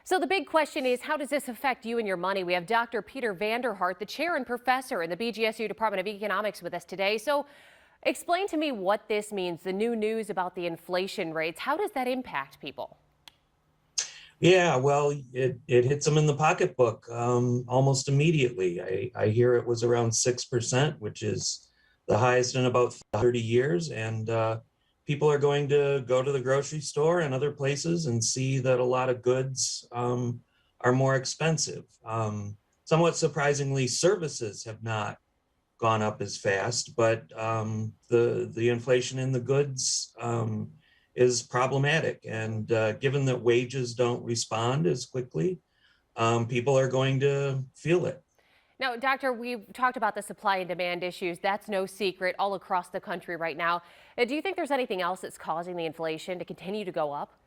So the big question is, how does this affect you and your money? We have Dr. Peter Vanderhart, the chair and professor in the BGSU Department of Economics with us today. So explain to me what this means, the new news about the inflation rates. How does that impact people? Yeah, well, it hits them in the pocketbook almost immediately. I hear it was around 6%, which is the highest in about 30 years. And people are going to go to the grocery store and other places and see that a lot of goods are more expensive. Somewhat surprisingly, services have not gone up as fast, but the inflation in the goods is problematic. And given that wages don't respond as quickly, people are going to feel it. Now, Doctor, we've talked about the supply and demand issues. That's no secret all across the country right now. Do you think there's anything else that's causing the inflation to continue to go up?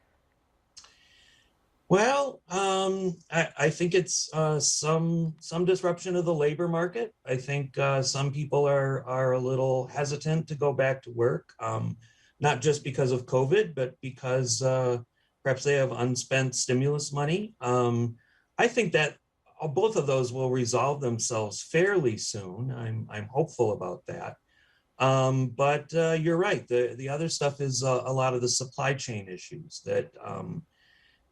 Well, I think it's some disruption of the labor market. I think some people are a little hesitant to go back to work, not just because of COVID, but because perhaps they have unspent stimulus money. I think that both of those will resolve themselves fairly soon. I'm hopeful about that. But you're right. The other stuff is a lot of the supply chain issues that.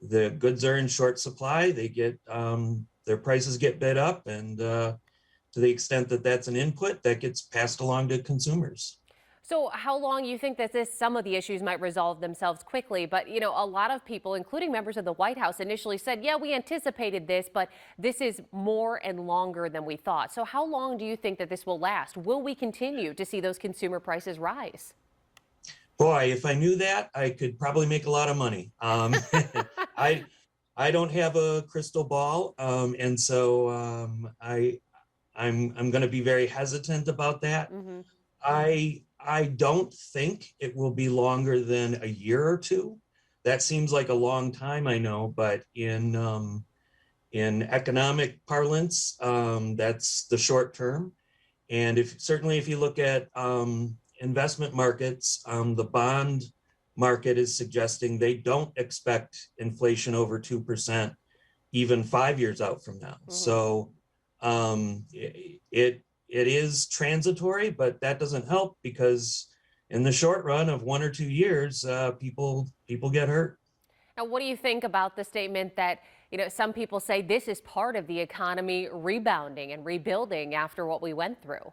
The goods are in short supply. They get their prices get bid up, and to the extent that that's an input, that gets passed along to consumers. So how long you think that some of the issues might resolve themselves quickly? But, a lot of people, including members of the White House, initially said, yeah, we anticipated this, but this is more and longer than we thought. So how long do you think that this will last? Will we continue to see those consumer prices rise? Boy, if I knew that, I could probably make a lot of money. I I don't have a crystal ball, and so I'm going to be very hesitant about that. Hmm. I don't think it will be longer than a year or two. That seems like a long time, I know, but in economic parlance, that's the short term. And if certainly if you look at investment markets, the bond market is suggesting they don't expect inflation over 2% even 5 years out from now. Hmm. So it is transitory, but that doesn't help because in the short run of 1 or 2 years, people get hurt. Now, what do you think about the statement that, some people say this is part of the economy rebounding and rebuilding after what we went through?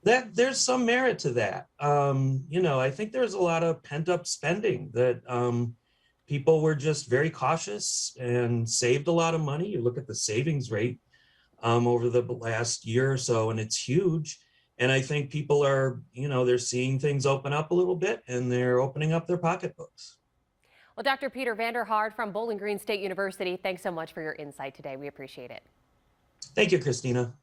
That there's some merit to that. I think there's a lot of pent up spending that people were just very cautious and saved a lot of money. You look at the savings rate over the last year or so, and it's huge. And I think people are, they're seeing things open up a little bit and they're opening up their pocketbooks. Well, Dr. Peter Vanderhart from Bowling Green State University, thanks so much for your insight today. We appreciate it. Thank you, Christina.